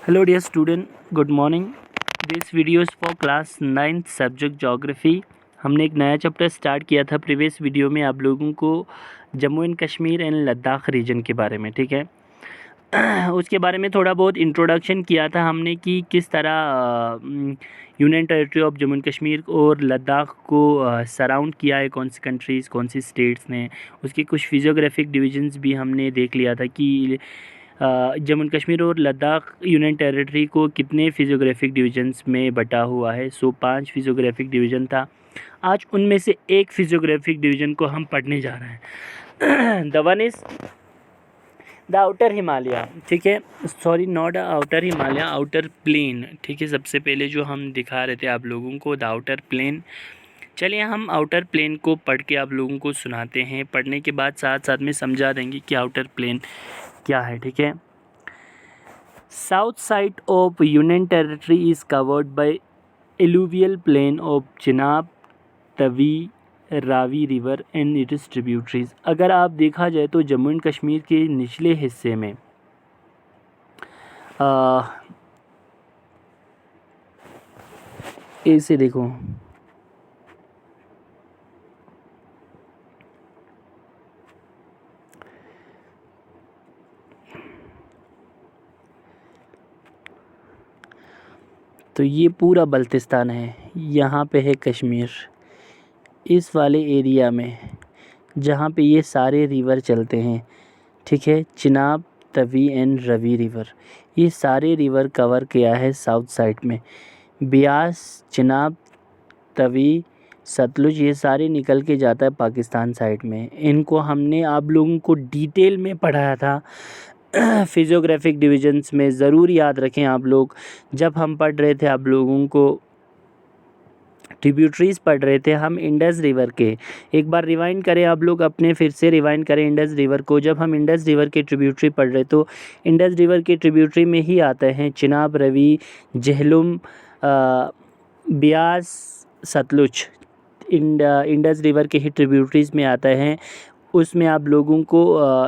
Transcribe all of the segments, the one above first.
Hello dear student, good morning. This video is for class 9th subject geography. हमने एक नया chapter start किया था प्रीवियस वीडियो में आप लोगों को Jammu and Kashmir and Ladakh region के बारे में, ठीक है। उसके बारे में थोड़ा बहुत इंट्रोडक्शन किया था हमने कि किस तरह union territory of Jammu and Kashmir और लद्दाख को सराउंड किया है, कौन सी कंट्रीज़ कौन सी स्टेट्स ने। उसके कुछ फिजियोग्राफिक डिविजन्स भी हमने देख लिया था कि जम्मू एंड कश्मीर और लद्दाख यूनियन टेरिटरी को कितने फिजियोग्राफिक डिविजन्स में बटा हुआ है। 5 फिजियोग्राफिक डिवीज़न था। आज उनमें से एक फिजियोग्राफिक डिवीज़न को हम पढ़ने जा रहे हैं। The one is the outer Himalaya, ठीक है। Sorry, not outer Himalaya, outer plain, ठीक है। सबसे पहले जो हम दिखा रहे थे आप लोगों को द आउटर प्लेन। चलिए हम आउटर प्लेन को पढ़ के आप लोगों को सुनाते हैं। पढ़ने के बाद साथ साथ में समझा देंगे कि आउटर प्लेन क्या है, ठीक है। South side of union territory is covered by alluvial plain of Chenab, Tawi, Ravi river and its tributaries. अगर आप देखा जाए तो जम्मू एंड कश्मीर के निचले हिस्से में ऐसे देखो, तो ये पूरा बल्तिस्तान है, यहाँ पे है कश्मीर। इस वाले एरिया में जहाँ पे ये सारे रिवर चलते हैं, ठीक है, चिनाब, तवी एंड रवि रिवर, ये सारे रिवर कवर किया है साउथ साइड में। ब्यास, चिनाब, तवी, सतलुज, ये सारे निकल के जाता है पाकिस्तान साइड में। इनको हमने आप लोगों को डिटेल में पढ़ाया था फिजियोग्राफिक डिविजन्स में। ज़रूर याद रखें आप लोग, जब हम पढ़ रहे थे आप लोगों को ट्रिब्यूटरीज़ पढ़ रहे थे हम इंडस रिवर के। एक बार रिवाइंड करें आप लोग, अपने फिर से रिवाइंड करें इंडस रिवर को। जब हम इंडस रिवर के ट्रिब्यूटरी पढ़ रहे तो इंडस रिवर के ट्रिब्यूटरी में ही आते हैं चिनाब, रवि, झेलम, ब्यास, सतलुज। इंडस रिवर के ही ट्रिब्यूटरीज़ में आते हैं। उसमें आप लोगों को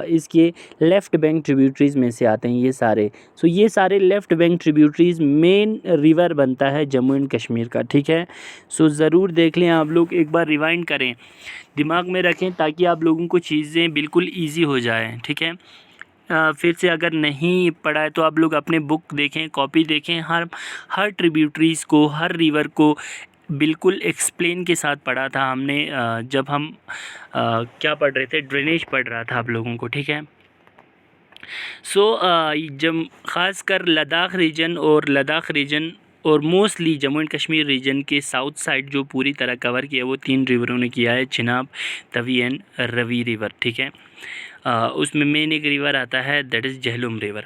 इसके लेफ़्ट बैंक ट्रिब्यूटरीज़ में से आते हैं ये सारे। ये सारे left bank tributaries main river बनता है जम्मू एंड कश्मीर का, ठीक है। ज़रूर देख लें आप लोग, एक बार रिवाइंड करें, दिमाग में रखें ताकि आप लोगों को चीज़ें बिल्कुल ईजी हो जाएँ, ठीक है। फिर से अगर नहीं पढ़ा है तो आप लोग अपने बुक देखें, कॉपी देखें, हर ट्रिब्यूटरीज़ को, हर रिवर को बिल्कुल एक्सप्लेन के साथ पढ़ा था हमने जब हम क्या पढ़ रहे थे, ड्रेनेज पढ़ रहा था आप लोगों को, ठीक है। जब ख़ासकर लद्दाख रीजन और mostly Jammu and Kashmir region के साउथ साइड जो पूरी तरह कवर किया वो 3 रिवरों ने किया है, चिनाब, तवी एंड रवि रिवर, ठीक है। उसमें मेन एक रिवर आता है that is Jhelum river.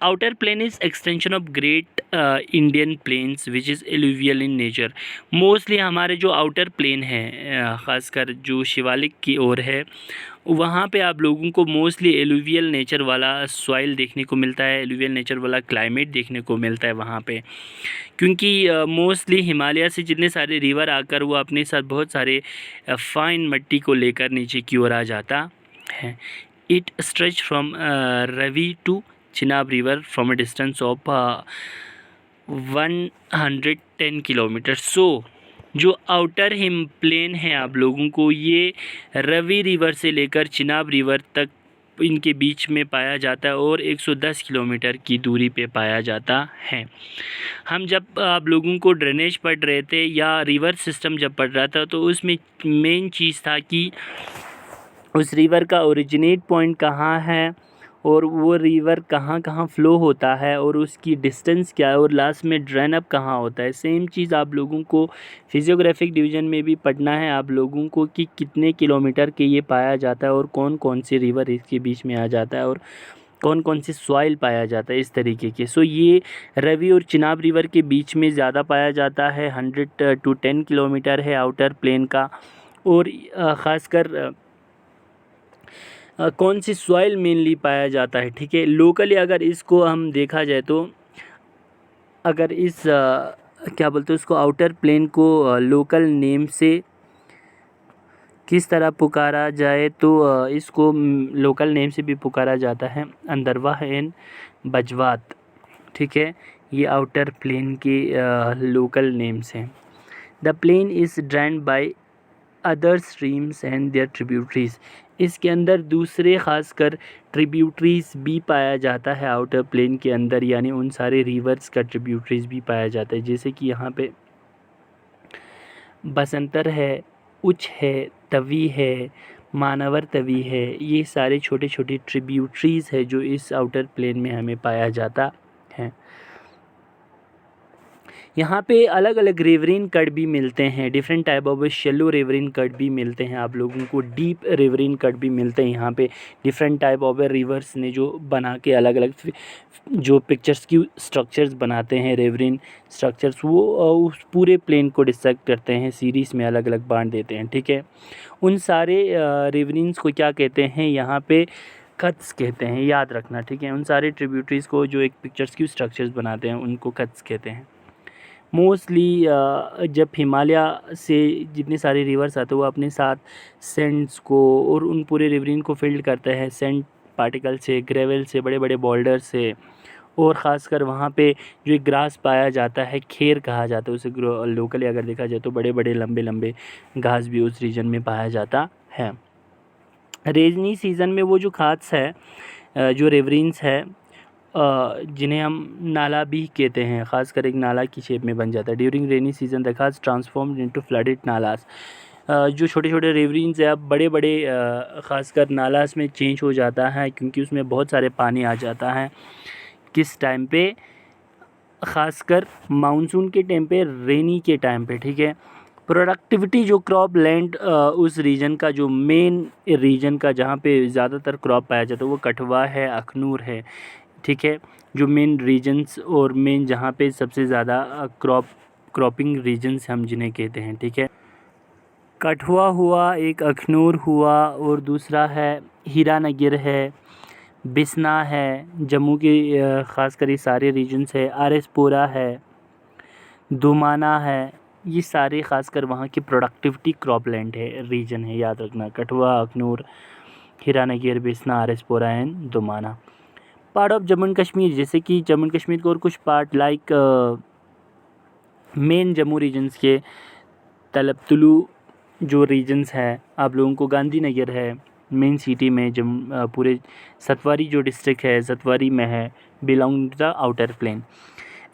Outer plain is extension of great Indian plains which is alluvial in nature. Mostly हमारे जो आउटर प्लेन है, ख़ासकर जो शिवालिक की ओर है, वहाँ पे आप लोगों को मोस्टली एलुवियल नेचर वाला सॉइल देखने को मिलता है, एलुवियल नेचर वाला क्लाइमेट देखने को मिलता है वहाँ पे। क्योंकि मोस्टली हिमालय से जितने सारे रिवर आकर वो अपने साथ बहुत सारे फाइन मट्टी को लेकर नीचे की ओर आ जाता है। It stretch from Ravi to Chenab river from a distance of 110 kilometre. जो आउटर हिम प्लेन है आप लोगों को ये रवि रिवर से लेकर चिनाब रिवर तक इनके बीच में पाया जाता है और 110 किलोमीटर की दूरी पे पाया जाता है। हम जब आप लोगों को ड्रेनेज पढ़ रहे थे या रिवर सिस्टम जब पढ़ रहा था तो उसमें मेन चीज़ था कि उस रिवर का ओरिजिनेट पॉइंट कहाँ है और वो रिवर कहाँ कहाँ फ़्लो होता है और उसकी डिस्टेंस क्या है और लास्ट में ड्रेन अप कहाँ होता है। सेम चीज़ आप लोगों को फिजियोग्राफिक डिवीज़न में भी पढ़ना है आप लोगों को कि कितने किलोमीटर के ये पाया जाता है और कौन कौन से रिवर इसके बीच में आ जाता है और कौन कौन से सॉइल पाया जाता है, इस तरीके के। ये रवि और चिनाब रिवर के बीच में ज़्यादा पाया जाता है, 100 to 10 किलोमीटर है आउटर प्लेन का। और ख़ासकर कौन सी सॉइल मेनली पाया जाता है, ठीक है। लोकली अगर इसको हम देखा जाए तो अगर इस क्या बोलते हैं उसको आउटर प्लेन को लोकल नेम से किस तरह पुकारा जाए तो इसको लोकल नेम से भी पुकारा जाता है अंदरवा एंड बजवात, ठीक है, ये आउटर प्लेन के लोकल नेम्स हैं। The plain is drained by other streams and their tributaries. इसके अंदर दूसरे खासकर ट्रिब्यूटरीज भी पाया जाता है आउटर प्लेन के अंदर, यानी उन सारे रिवर्स का ट्रिब्यूटरीज भी पाया जाता है, जैसे कि यहाँ पे बसंतर है, उच है, तवी है, मानवर तवी है। ये सारे छोटे छोटे ट्रिब्यूटरीज है जो इस आउटर प्लेन में हमें पाया जाता है। यहाँ पे अलग अलग रिवरिन कट भी मिलते हैं, different type of shallow riverine cut भी मिलते हैं आप लोगों को, डीप रिवरिन कट भी मिलते हैं। यहाँ पे डिफरेंट टाइप ऑफ रिवर्स ने जो बना के अलग अलग जो पिक्चर्स की स्ट्रक्चर्स बनाते हैं, रिवरिन स्ट्रक्चर्स, वो उस पूरे प्लेन को डिसेक्ट करते हैं, सीरीज़ में अलग अलग बांट देते हैं। ठीक है, उन सारे रिवरिन्स को क्या कहते हैं, यहाँ पे कट्स कहते हैं, याद रखना। ठीक है, उन सारे ट्रिब्यूटरीज़ को जो एक पिक्चर्स की स्ट्रक्चर्स बनाते हैं उनको कट्स कहते हैं। मोस्टली जब हिमालय से जितने सारे रिवर्स आते हैं वो अपने साथ सेंट्स को और उन पूरे रिवरिन को फिल्ड करते हैं सेंट पार्टिकल से, ग्रेवल से, बड़े बड़े बोल्डर से, और ख़ासकर वहाँ पे जो एक ग्रास पाया जाता है, खेर कहा जाता है उसे, लोकली अगर देखा जाए तो बड़े बड़े लंबे लंबे घास भी उस रीजन में पाया जाता है। रेनी सीज़न में वो जो खास है, जो रिवरिन्स है, जिन्हें हम नाला भी कहते हैं, ख़ासकर एक नाला की शेप में बन जाता है। ड्यूरिंग रेनी सीजन द खास ट्रांसफॉर्म्ड इनटू फ्लडेड नालास। जो छोटे छोटे रिवरिन्स है अब बड़े बड़े ख़ासकर नालास में चेंज हो जाता है, क्योंकि उसमें बहुत सारे पानी आ जाता है। किस टाइम पे? ख़ासकर मानसून के टाइम पे, रेनी के टाइम पे। ठीक है, प्रोडक्टिविटी जो क्रॉप लैंड उस रीजन का, जो मेन रीजन का जहाँ पे ज़्यादातर क्रॉप पाया जाता है वो कठवा है, अखनूर है। ठीक है, जो मेन रीजन्स और मेन जहाँ पे सबसे ज़्यादा क्रॉपिंग रीजन्स हम जिन्हें कहते हैं। ठीक है, कठुआ हुआ, एक अखनूर हुआ, और दूसरा है हीरानगर है, बिसना है, जम्मू के ख़ासकर ये सारे रीजन्स है, आरएसपुरा है, दुमाना है। ये सारे ख़ासकर वहाँ की प्रोडक्टिविटी क्रॉपलैंड है, रीजन है, याद रखना। Kathua, Akhnoor, Hiranagar, Bishnah, R S Pura and Domana. Part of Jammu and Kashmir, जैसे कि जम्मू एंड कश्मीर को और कुछ part like main Jammu regions के तलबतुलु जो रीजन्स है, आप लोगों को गांधीनगर है मेन सिटी में, पूरे सतवारी जो डिस्ट्रिक्ट है सतवारी में है, belong to the outer plain.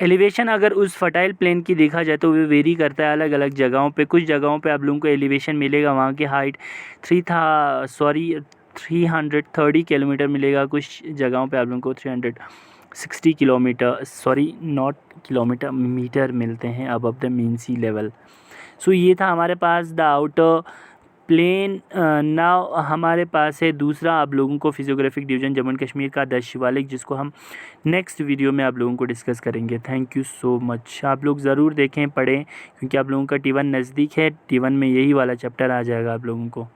Elevation अगर उस फर्टाइल प्लेन की देखा जाए तो वो वेरी करता है अलग अलग जगहों पे। कुछ जगहों पे आप लोगों को एलिवेशन मिलेगा, वहाँ की हाइट 330 किलोमीटर मिलेगा। कुछ जगहों पे आप लोगों को 360 किलोमीटर, नॉट किलोमीटर, मीटर मिलते हैं above the mean sea level. So ये था हमारे पास द आउटर प्लेन। नाउ हमारे पास है दूसरा आप लोगों को physiographic division Jammu and Kashmir का, द शिवालिक, जिसको हम नेक्स्ट वीडियो में आप लोगों को डिस्कस करेंगे। Thank you so much. आप लोग ज़रूर देखें, पढ़ें, क्योंकि आप लोगों का T1 नज़दीक है। T1 में यही वाला चैप्टर आ जाएगा आप लोगों को।